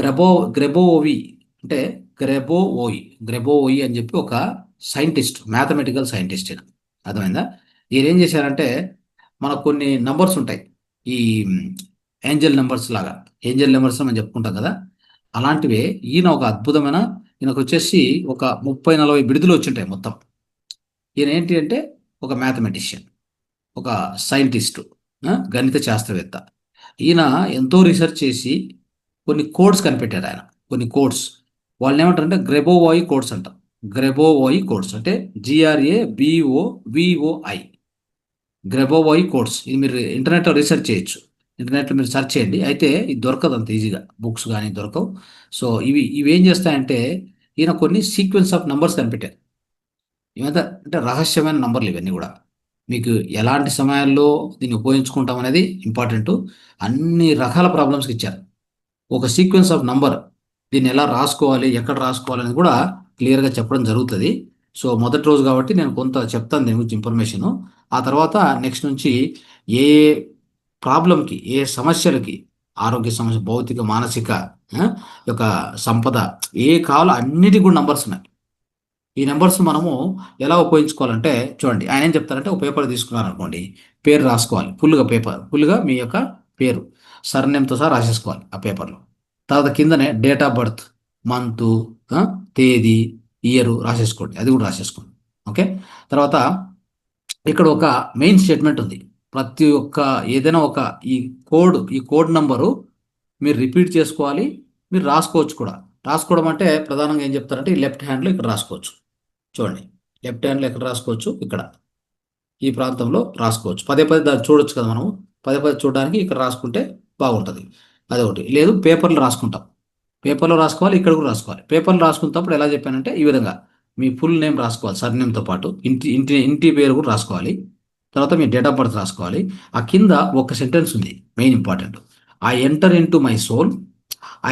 గ్రెబో గ్రెబోవి అంటే గ్రెబోవోయి అని చెప్పి ఒక సైంటిస్ట్, మ్యాథమెటికల్ సైంటిస్ట్ ఈయన. అర్థమైందా? ఈయన ఏం చేశారంటే మనకు కొన్ని నంబర్స్ ఉంటాయి, ఈ ఏంజల్ నెంబర్స్ లాగా. ఏంజల్ నెంబర్స్ మనం చెప్పుకుంటాం కదా, అలాంటివే ఈయన ఒక అద్భుతమైన, ఈయనకు వచ్చేసి ఒక 30-40 బిడుదలు వచ్చింటాయి మొత్తం. ఈయన ఏంటి అంటే ఒక మ్యాథమెటిషియన్, ఒక సైంటిస్టు, గణిత శాస్త్రవేత్త. ఈయన ఎంతో రీసెర్చ్ చేసి కొన్ని కోడ్స్ కనిపెట్టారు ఆయన. కొన్ని కోడ్స్, వాళ్ళని ఏమంటారంటే గ్రెబోవాయి కోడ్స్ అంటారు. గ్రెబోవాయి కోడ్స్ అంటే GRABOVOI, గ్రెబోవాయి కోడ్స్. ఇది మీరు ఇంటర్నెట్లో రీసెర్చ్ చేయొచ్చు. ఇంటర్నెట్లో మీరు సెర్చ్ చేయండి. అయితే ఇది దొరకదు అంత ఈజీగా, బుక్స్ కానీ దొరకవు. సో ఇవి ఏం చేస్తాయంటే ఈయన కొన్ని సీక్వెన్స్ ఆఫ్ నంబర్స్ కనిపెట్టారు. ఇవంతా అంటే రహస్యమైన నంబర్లు ఇవన్నీ కూడా. మీకు ఎలాంటి సమయాల్లో దీన్ని ఉపయోగించుకుంటాం అనేది ఇంపార్టెంట్. అన్ని రకాల ప్రాబ్లమ్స్కి ఇచ్చారు ఒక సీక్వెన్స్ ఆఫ్ నంబర్. దీన్ని ఎలా రాసుకోవాలి, ఎక్కడ రాసుకోవాలి అనేది కూడా క్లియర్గా చెప్పడం జరుగుతుంది. సో మొదటి రోజు కాబట్టి నేను కొంత చెప్తాను దీని గురించి ఇన్ఫర్మేషను. ఆ తర్వాత నెక్స్ట్ నుంచి ఏ ఏ ప్రాబ్లంకి, ఏ సమస్యలకి, ఆరోగ్య సమస్య, భౌతిక, మానసిక, యొక్క సంపద, ఏ కావాలో అన్నిటికీ కూడా నంబర్స్ ఉన్నాయి. ఈ నెంబర్స్ మనము ఎలా ఉపయోగించుకోవాలంటే చూడండి, ఆయన ఏం చెప్తారంటే ఒక పేపర్ తీసుకున్నారు అనుకోండి, పేరు రాసుకోవాలి ఫుల్గా మీ యొక్క పేరు సర్నేమ్తో సహా రాసేసుకోవాలి ఆ పేపర్లో. తర్వాత కిందనే డేట్ ఆఫ్ బర్త్, మంత్, తేదీ, ఇయర్ రాసేసుకోండి, అది కూడా రాసేసుకోండి. ఓకే. తర్వాత ఇక్కడ ఒక మెయిన్ స్టేట్మెంట్ ఉంది. ప్రతి ఒక్క ఏదైనా ఒక ఈ కోడ్ నంబరు మీరు రిపీట్ చేసుకోవాలి, మీరు రాసుకోవచ్చు కూడా. రాసుకోవడం అంటే ప్రధానంగా ఏం చెప్తారంటే ఈ లెఫ్ట్ హ్యాండ్లో ఇక్కడ రాసుకోవచ్చు. చూడండి, లెఫ్ట్ హ్యాండ్లో ఎక్కడ రాసుకోవచ్చు, ఇక్కడ ఈ ప్రాంతంలో రాసుకోవచ్చు. పదే పదే దాన్ని చూడొచ్చు కదా మనం. పదే పదే చూడడానికి ఇక్కడ రాసుకుంటే బాగుంటుంది. అదొకటి. లేదు పేపర్లో రాసుకుంటాం, పేపర్లో రాసుకోవాలి, ఇక్కడ కూడా రాసుకోవాలి. పేపర్లో రాసుకున్నప్పుడు ఎలా చెప్పానంటే ఈ విధంగా మీ ఫుల్ నేమ్ రాసుకోవాలి, సర్నేమ్తో పాటు ఇంటి ఇంటి ఇంటి పేరు కూడా రాసుకోవాలి. తర్వాత మీ డేట్ ఆఫ్ బర్త్ రాసుకోవాలి. ఆ కింద ఒక సెంటెన్స్ ఉంది, main important. I enter into my soul,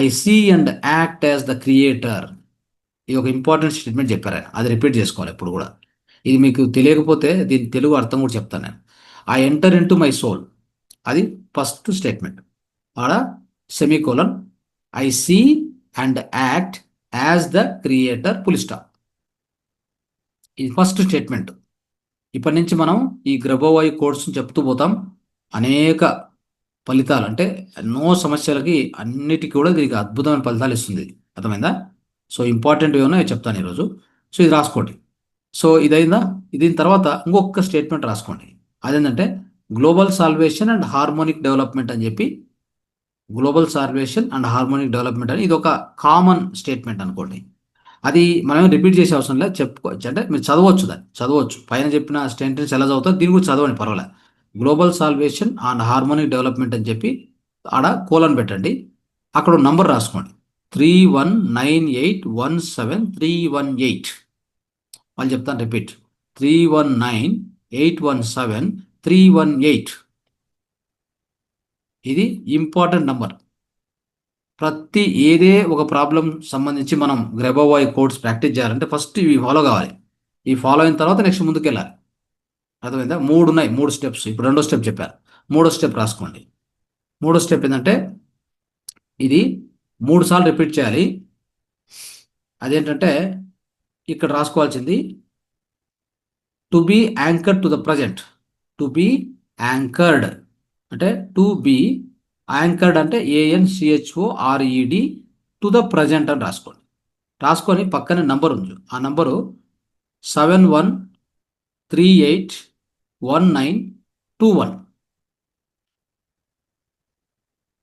I see and act as the creator. ఇది ఒక ఇంపార్టెంట్ స్టేట్మెంట్ చెప్పారు ఆయన, అది రిపీట్ చేసుకోవాలి ఎప్పుడు కూడా. ఇది మీకు తెలియకపోతే దీని తెలుగు అర్థం కూడా చెప్తాను నేను. I enter into my soul, అది ఫస్ట్ స్టేట్మెంట్. ఆడ semicolon, I see and act as the creator, full stop. ఇది ఫస్ట్ స్టేట్మెంట్. ఇప్పటి నుంచి మనం ఈ గ్రెబోవాయి కోడ్స్ చెప్తూ పోతాం. అనేక ఫలితాలు అంటే ఎన్నో సమస్యలకి అన్నిటికీ కూడా దీనికి అద్భుతమైన ఫలితాలు ఇస్తుంది. అర్థమైందా? సో ఇంపార్టెంట్ ఏమన్నా చెప్తాను ఈరోజు. సో ఇది రాసుకోండి. సో ఇదైందా? దీని తర్వాత ఇంకొక స్టేట్మెంట్ రాసుకోండి. అదేంటంటే global salvation and harmonic development అని చెప్పి, global salvation and harmonic development అని ఇది ఒక కామన్ స్టేట్మెంట్ అనుకోండి. అది మనం రిపీట్ చేసే అవసరం లేదు, చెప్పుకోవచ్చు. అంటే మీరు చదవచ్చు, దాన్ని చదవచ్చు. పైన చెప్పిన స్టేట్మెంట్స్ ఎలా చదువుతారు దీని గురించి చదవండి, పర్వాలేదు. Global salvation and harmonic development అని చెప్పి ఆడ కోలన్ పెట్టండి. అక్కడ నంబర్ రాసుకోండి, 319817318. వాళ్ళు చెప్తాను, రిపీట్, 319817318. ఇది ఇంపార్టెంట్ నంబర్. ప్రతి ఏదే ఒక ప్రాబ్లం సంబంధించి మనం గ్రెబోవాయి కోడ్స్ ప్రాక్టీస్ చేయాలంటే ఫస్ట్ ఇవి ఫాలో కావాలి. ఈ ఫాలో అయిన తర్వాత నెక్స్ట్ ముందుకు వెళ్ళాలి. అర్థమైందా? 3 ఉన్నాయి, 3 స్టెప్స్. ఇప్పుడు 2వ స్టెప్ చెప్పారు, 3వ స్టెప్ రాసుకోండి. 3వ స్టెప్ ఏంటంటే ఇది 3 సార్లు రిపీట్ చేయాలి. అదేంటంటే ఇక్కడ రాసుకోవాల్సింది to be anchored to the present. To be anchored అంటే టు బీ యాంకర్డ్ అంటే ANCHORED టు ద ప్రజెంట్ అని రాసుకోండి. రాసుకొని పక్కనే నంబర్ ఉంది, ఆ నంబరు 71381921.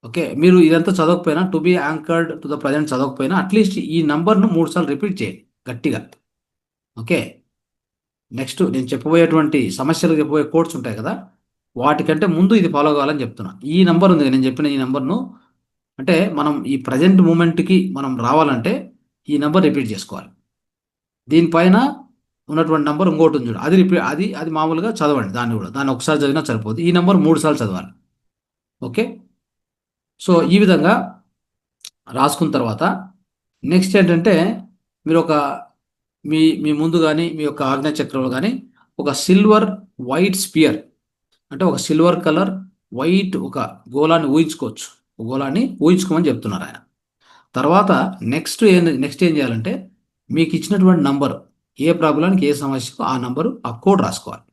ఓకే. మీరు ఇదంతా చదవకపోయినా, to be anchored to the present చదవకపోయినా అట్లీస్ట్ ఈ నంబర్ను 3 సార్లు రిపీట్ చేయండి గట్టిగా. ఓకే. నెక్స్ట్ నేను చెప్పబోయేటువంటి సమస్యలు, చెప్పబోయే కోడ్స్ ఉంటాయి కదా, వాటికంటే ముందు ఇది ఫాలో కావాలని చెప్తున్నా. ఈ నంబర్ ఉంది, నేను చెప్పిన ఈ నంబర్ను, అంటే మనం ఈ ప్రజెంట్ మూమెంట్కి మనం రావాలంటే ఈ నెంబర్ రిపీట్ చేసుకోవాలి. దీనిపైన ఉన్నటువంటి నెంబర్ ఇంకోటి ఉంది చూడు, అది రిపీట్, అది మామూలుగా చదవండి. దాన్ని ఒకసారి చదివినా సరిపోదు. ఈ నెంబర్ 3 సార్లు చదవాలి. ఓకే. సో ఈ విధంగా రాసుకున్న తర్వాత నెక్స్ట్ ఏంటంటే మీరు ఒక మీ మీ ముందు కానీ మీ యొక్క ఆజ్ఞా చక్రంలో కానీ ఒక సిల్వర్ వైట్ స్పియర్, అంటే ఒక సిల్వర్ కలర్ వైట్ ఒక గోళాన్ని ఊహించుకోవచ్చు. గోళాన్ని ఊహించుకోమని చెప్తున్నారు ఆయన. తర్వాత నెక్స్ట్ ఏం చేయాలంటే మీకు ఇచ్చినటువంటి నంబర్, ఏ ప్రాబ్లానికి ఏ సమస్యకు ఆ నంబరు ఆ కోడ్ రాసుకోవాలి.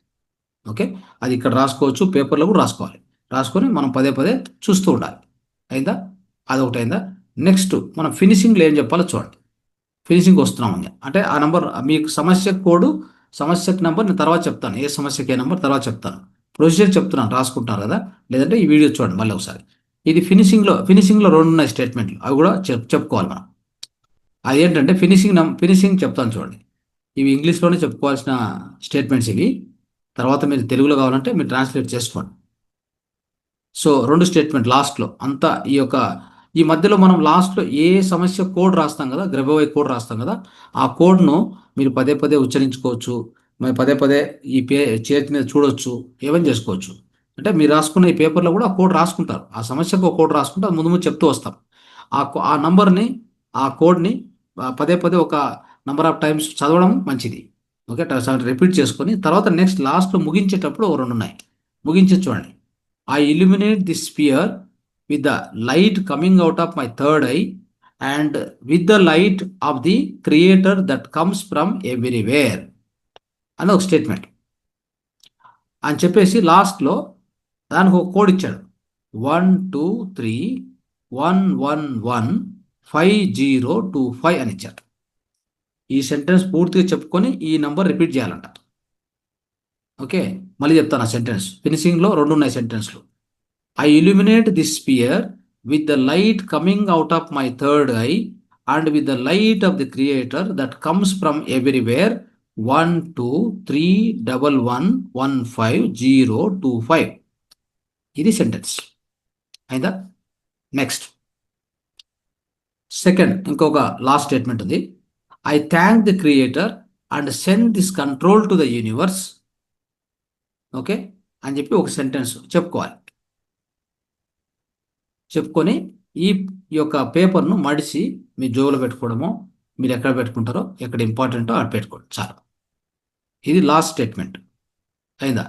ఓకే, అది ఇక్కడ రాసుకోవచ్చు, పేపర్లో కూడా రాసుకోవాలి. రాసుకొని మనం పదే పదే చూస్తూ ఉండాలి. అయిందా? అదొకటి అయిందా? నెక్స్ట్ మనం ఫినిషింగ్లో ఏం చెప్పాలో చూడండి. ఫినిషింగ్ వస్తున్నాం అంటే ఆ నంబర్ మీకు సమస్య కోడ్, సమస్యకి నెంబర్ నేను తర్వాత చెప్తాను. ఏ సమస్యకి ఏ నెంబర్ తర్వాత చెప్తాను. ప్రొసీజర్ చెప్తున్నాను, రాసుకుంటున్నారు కదా. లేదంటే ఈ వీడియో చూడండి మళ్ళీ ఒకసారి. ఇది ఫినిషింగ్లో రెండు ఉన్నాయి స్టేట్మెంట్లు, అవి కూడా చెప్పుకోవాలి మనం. అది ఏంటంటే ఫినిషింగ్ చెప్తాను చూడండి. ఇవి ఇంగ్లీష్లోనే చెప్పుకోవాల్సిన స్టేట్మెంట్స్ ఇవి. తర్వాత మీరు తెలుగులో కావాలంటే మీరు ట్రాన్స్లేట్ చేసుకోండి. సో రెండు స్టేట్మెంట్ లాస్ట్లో అంతా ఈ మధ్యలో మనం లాస్ట్లో ఏ సమస్య కోడ్ రాస్తాం కదా, గ్రెబోవై కోడ్ రాస్తాం కదా, ఆ కోడ్ను మీరు పదే పదే ఉచ్చరించుకోవచ్చు. మరి పదే పదే ఈ చేతి మీద చూడొచ్చు, ఏమని చేసుకోవచ్చు. అంటే మీరు రాసుకున్న ఈ పేపర్లో కూడా ఆ కోడ్ రాసుకుంటారు. ఆ సమస్యకు ఒక కోడ్ రాసుకుంటే అది ముందు ముందు చెప్తూ వస్తాం. ఆ నంబర్ని, ఆ కోడ్ని పదే పదే ఒక నంబర్ ఆఫ్ టైమ్స్ చదవడం మంచిది. ఓకే, రిపీట్ చేసుకొని తర్వాత నెక్స్ట్ లాస్ట్లో ముగించేటప్పుడు ఒక రెండు ఉన్నాయి, ముగించి చూడండి. I illuminate the sphere with the light coming out of my third eye and with the light of the creator that comes from everywhere అని ఒక స్టేట్మెంట్ అని చెప్పేసి లాస్ట్లో దానికి ఒక కోడ్ ఇచ్చాడు. 1231115 అని ఇచ్చాడు. ఈ సెంటెన్స్ పూర్తిగా చెప్పుకొని ఈ నంబర్ రిపీట్ చేయాలంట. ఓకే, మళ్ళీ చెప్తాను ఆ సెంటెన్స్. ఫినిషింగ్లో రెండు ఉన్నాయి సెంటెన్స్లు. I illuminate the sphere with the light coming out of my third eye and with the light of the creator that comes from everywhere. 1231115 ఇది సెంటెన్స్ అయిందా? నెక్స్ట్ సెకండ్ ఇంకొక last statement ఉంది. I thank the creator and send this control to the universe. Okay అని చెప్పి ఒక sentence చెప్పుకొని ఈ యొక్క పేపర్ను మడిచి మీ జోబులో పెట్టుకోవడమో, మీరు ఎక్కడ పెట్టుకుంటారో, ఎక్కడ ఇంపార్టెంటో అక్కడ పెట్టుకోండి చాలు. ఇది లాస్ట్ స్టేట్మెంట్ అయిందా?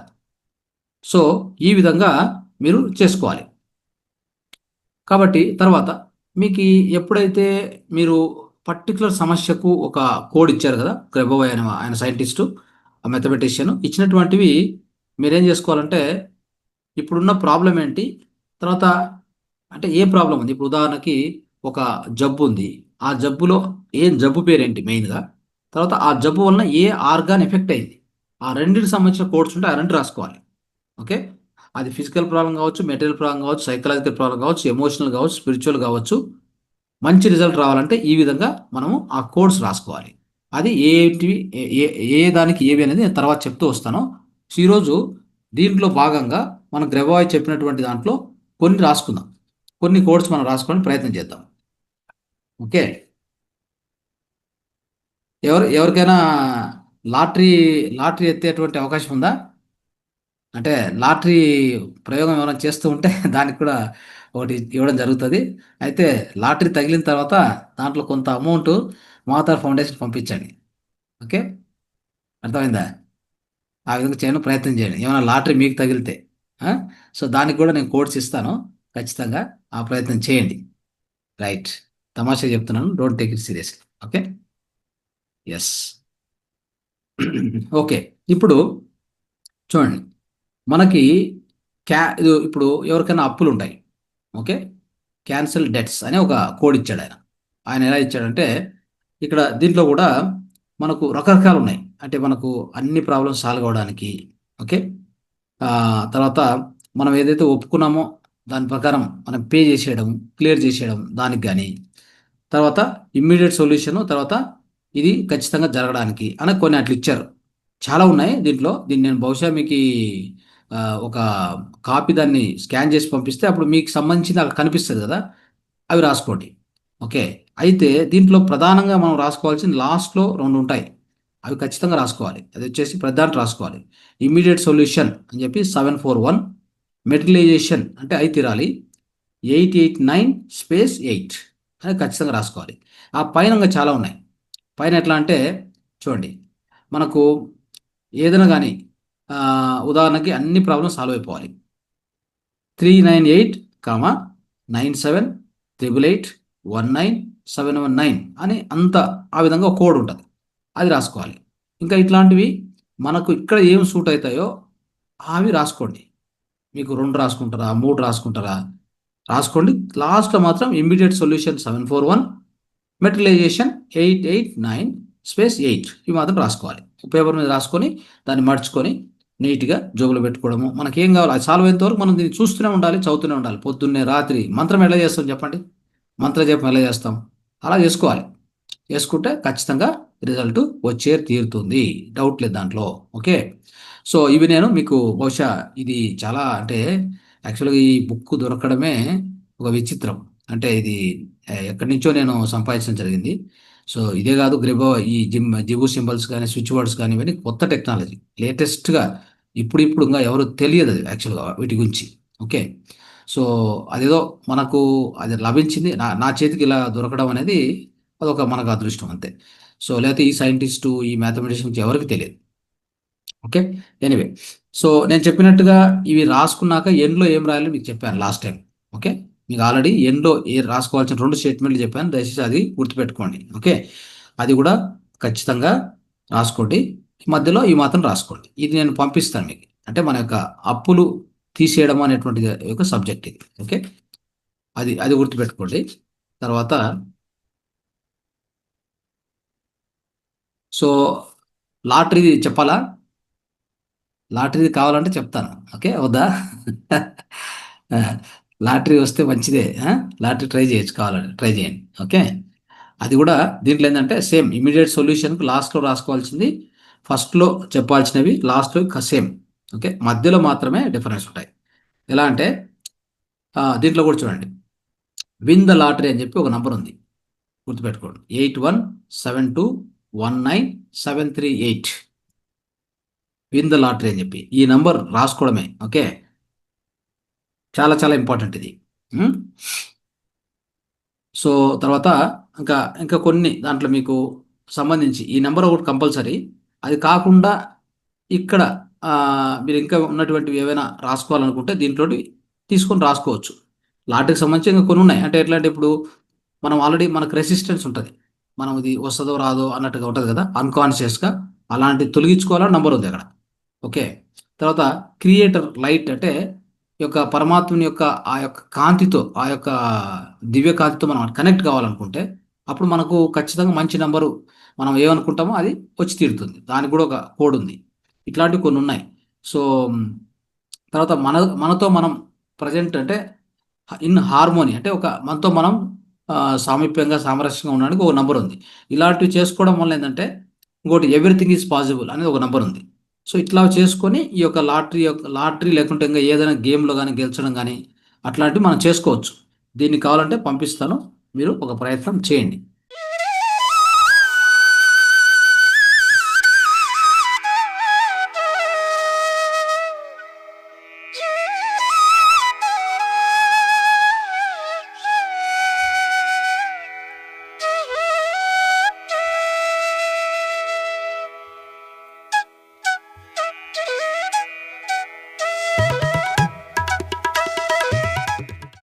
సో ఈ విధంగా మీరు చేసుకోవాలి. కాబట్టి తర్వాత మీకు ఎప్పుడైతే మీరు పర్టికులర్ సమస్యకు ఒక కోడ్ ఇచ్చారు కదా, గ్రెబోవై ఆయన సైంటిస్టు, మ్యాథమెటిషియన్ ఇచ్చినటువంటివి మీరేం చేసుకోవాలంటే ఇప్పుడున్న ప్రాబ్లం ఏంటి, తర్వాత అంటే ఏ ప్రాబ్లం ఉంది. ఇప్పుడు ఉదాహరణకి ఒక జబ్బు ఉంది, ఆ జబ్బులో జబ్బు పేరేంటి మెయిన్గా, తర్వాత ఆ జబ్బు వలన ఏ ఆర్గాన్ ఎఫెక్ట్ అయింది, ఆ రెండింటికి సంబంధించిన కోడ్స్ ఉంటే ఆ రెండు రాసుకోవాలి. ఓకే, అది ఫిజికల్ ప్రాబ్లం కావచ్చు, మెటీరియల్ ప్రాబ్లం కావచ్చు, సైకలాజికల్ ప్రాబ్లం కావచ్చు, ఎమోషనల్ కావచ్చు, స్పిరిచువల్ కావచ్చు. మంచి రిజల్ట్ రావాలంటే ఈ విధంగా మనము ఆ కోడ్స్ రాసుకోవాలి. అది ఏంటివి, ఏ దానికి ఏవి అనేది నేను తర్వాత చెప్తూ వస్తాను. ఈరోజు దీంట్లో భాగంగా మనం గ్రెబోవై చెప్పినటువంటి దాంట్లో కొన్ని రాసుకుందాం, కొన్ని కోడ్స్ మనం రాసుకోవడానికి ప్రయత్నం చేద్దాం. ఓకే, ఎవరికైనా లాటరీ లాటరీ ఎత్తేటువంటి అవకాశం ఉందా? అంటే లాటరీ ప్రయోగం ఏమైనా చేస్తూ ఉంటే దానికి కూడా ఒకటి ఇవ్వడం జరుగుతుంది. అయితే లాటరీ తగిలిన తర్వాత దాంట్లో కొంత అమౌంట్ మాతార్ ఫౌండేషన్ పంపించండి. ఓకే, అర్థమైందా? ఆ విధంగా చేయడం ప్రయత్నం చేయండి, ఏమైనా లాటరీ మీకు తగిలితే. సో దానికి కూడా నేను కోడ్స్ ఇస్తాను, ఖచ్చితంగా ఆ ప్రయత్నం చేయండి. రైట్, తమాషా చెప్తున్నాను, don't take it seriously. Okay, yes. Okay, ఇప్పుడు చూడండి, మనకి ఇప్పుడు ఎవరికైనా అప్పులు ఉంటాయి. ఓకే, క్యాన్సిల్ డెట్స్ అనే ఒక కోడ్ ఇచ్చాడు ఆయన. ఆయన ఎలా ఇచ్చాడంటే ఇక్కడ దీంట్లో కూడా మనకు రకరకాలు ఉన్నాయి. అంటే మనకు అన్ని ప్రాబ్లమ్స్ సాల్వ్ అవ్వడానికి. ఓకే, తర్వాత మనం ఏదైతే ఒప్పుకున్నామో దాని ప్రకారం మనం పే చేసేయడం, క్లియర్ చేసేయడం దానికి కానీ, తర్వాత ఇమ్మీడియట్ సొల్యూషను, తర్వాత ఇది ఖచ్చితంగా జరగడానికి అని కొన్ని అట్లా ఇచ్చారు. చాలా ఉన్నాయి దీంట్లో. దీన్ని నేను బహుశా మీకు ఒక కాపీ దాన్ని స్కాన్ చేసి పంపిస్తే అప్పుడు మీకు సంబంధించింది అక్కడ కనిపిస్తుంది కదా, అవి రాసుకోండి. ఓకే, అయితే దీంట్లో ప్రధానంగా మనం రాసుకోవాల్సిన లాస్ట్లో రెండు ఉంటాయి, అవి ఖచ్చితంగా రాసుకోవాలి. అది వచ్చేసి ప్రధాన రాసుకోవాలి. ఇమ్మీడియట్ సొల్యూషన్ అని చెప్పి 741, మెటీరియలైజేషన్ అంటే అయి తీరాలి 889 స్పేస్ 8 అని ఖచ్చితంగా రాసుకోవాలి. ఆ పైన ఇంకా చాలా ఉన్నాయి. పైన ఎట్లా అంటే చూడండి, మనకు ఏదైనా కానీ ఉదాహరణకి అన్ని ప్రాబ్లమ్స్ సాల్వ్ అయిపోవాలి. 398, 97, 888, 19719 అని అంత ఆ విధంగా ఒక కోడ్ ఉంటుంది, అది రాసుకోవాలి. ఇంకా ఇట్లాంటివి మనకు ఇక్కడ ఏం సూట్ అవుతాయో అవి రాసుకోండి. మీకు 2 రాసుకుంటారా, 3 రాసుకుంటారా రాసుకోండి. లాస్ట్‌లో మాత్రం ఇమ్మీడియేట్ సొల్యూషన్ 741, మెటీరియలైజేషన్ 889 స్పేస్ 8 ఇవి మాత్రం రాసుకోవాలి. పేపర్ మీద రాసుకొని దాన్ని మడుచుకొని నీట్‌గా జోబులో పెట్టుకోవడము. మనకేం కావాలో అది సాల్వ్ అయ్యేంత వరకు మనం దీన్ని చూస్తూనే ఉండాలి, చదువుతూనే ఉండాలి. పొద్దున్నే, రాత్రి మంత్రం ఎలా చేస్తాం చెప్పండి? మంత్రజపం ఎలా చేస్తాం? అలా చేసుకోవాలి. చేసుకుంటే ఖచ్చితంగా రిజల్ట్ వచ్చే తీరుతుంది. డౌట్ లేదు దాంట్లో. ఓకే. సో ఇవి నేను మీకు బహుశా ఇది చాలా అంటే యాక్చువల్‌గా ఈ బుక్ దొరకడమే ఒక విచిత్రం. అంటే ఇది ఎక్కడి నుంచో నేను సంపాదించడం జరిగింది. సో ఇదే కాదు ఈ జిబు సింబల్స్ గాని, స్విచ్ వర్డ్స్ గాని ఇవన్నీ కొత్త టెక్నాలజీ. లేటెస్ట్‌గా ఇప్పుడిప్పుడు ఇంగా ఎవరు తెలియదది యాక్చువల్‌గా వీటి గురించి. ఓకే. సో అదేదో మనకు అది లభించింది. నా నా చేతికి ఇలా దొరకడం అనేది అదొక మనకు అదృష్టం అంతే. సో లేతే ఈ సైంటిస్టు, ఈ మ్యాథమెటిషియన్స్ ఎవరికీ తెలియదు. ఓకే. ఎనీవే. సో నేను చెప్పినట్టుగా ఇవి రాసుకున్నాక ఎండ్‌లో ఏం రాయాలో మీకు చెప్పాను లాస్ట్ టైమ్. ఓకే. మీకు ఆల్రెడీ ఎండ్‌లో రాసుకోవాల్సిన 2 స్టేట్మెంట్‌లు చెప్పాను. దయచేసి అది గుర్తుపెట్టుకోండి. ఓకే. అది కూడా ఖచ్చితంగా రాసుకోండి. మధ్యలో ఈ మాత్రం రాసుకోండి. ఇది నేను పంపిస్తాను మీకు. అంటే మన యొక్క అప్పులు తీసేయడం అనేటువంటిది ఒక సబ్జెక్ట్ ఇది. ఓకే. అది అది గుర్తుపెట్టుకోండి. తర్వాత సో లాటరీది చెప్పాలా? లాటరీది కావాలంటే చెప్తాను. ఓకే. వద్దా? ఆ! లాటరీ వస్తే మంచిదే. లాటరీ ట్రై చేయొచ్చు కావాలంటే. ట్రై చేయండి. ఓకే. అది గూడా దీంట్లో ఏందంటే సేమ్ ఇమ్మీడియేట్ సొల్యూషన్‌కి లాస్ట్‌లో రాసుకోవాల్సింది, ఫస్ట్‌లో చెప్పాల్సినవి లాస్ట్‌లో సేమ్. ఓకే. మధ్యలో మాత్రమే డిఫరెన్స్ ఉంటాయి. ఎలా అంటే దీంట్లో కూడా చూడండి. విన్ ద లాటరీ అని చెప్పి ఒక నంబర్ ఉంది. గుర్తుపెట్టుకోండి. 8172197738 విన్ ద లాటరీ అని చెప్పి. ఈ నంబర్ రాసుకోవడమే. ఓకే. చాలా చాలా ఇంపార్టెంట్ ఇది. హ్మ్. సో, తర్వాత ఇంకా, ఇంకా కొన్ని దాంట్లో మీకు సంబంధించి ఈ నంబర్ ఒకటి కంపల్సరీ. అది కాకుండా ఇక్కడ మీరు ఇంకా ఉన్నటువంటివి ఏవైనా రాసుకోవాలనుకుంటే దీంట్లోటి తీసుకొని రాసుకోవచ్చు. లాటరీకి సంబంధించి ఇంకా కొన్ని ఉన్నాయి. అంటే ఎట్లా అంటే ఇప్పుడు మనం ఆల్రెడీ మనకు రెసిస్టెన్స్ ఉంటది. మనం ఇది వస్తదో రాదో అన్నట్టుగా ఉంటది కదా! అన్‌కాన్షియస్‌గా అలాంటివి తొలగించుకోవాలని నంబర్ ఉంది అక్కడ. ఓకే. తర్వాత క్రియేటర్ లైట్ అంటే ఈ యొక్క పరమాత్ముని యొక్క ఆ యొక్క కాంతితో, ఆ యొక్క దివ్య కాంతితో మనం కనెక్ట్ కావాలనుకుంటే, అప్పుడు మనకు ఖచ్చితంగా మంచి నంబరు మనం ఏమనుకుంటామో అది వచ్చి తీరుతుంది. దానికి కూడా ఒక కోడ్ ఉంది. ఇట్లాంటివి కొన్ని ఉన్నాయి. సో, తర్వాత మనతో మనం ప్రెజెంట్ అంటే ఇన్ హార్మోనీ అంటే ఒక మనతో మనం సామీప్యంగా, సామరస్యంగా ఉండడానికి ఒక నంబర్ ఉంది. ఇలాంటివి చేసుకోవడం వల్ల ఏందంటే, ఇంకోటి ఎవ్రీథింగ్ ఈజ్ పాసిబుల్ అనేది ఒక నంబర్ ఉంది. సో, ఇట్లా చేసుకొని ఈ యొక్క లాటరీ లేకుంటే ఇంగా ఏదైనా గేమ్‌లో గాని గెలిచడం గాని, అట్లాంటివి మనం చేసుకోవచ్చు. దీన్ని కావాలంటే పంపిస్తాను. మీరు ఒక ప్రయత్నం చేయండి.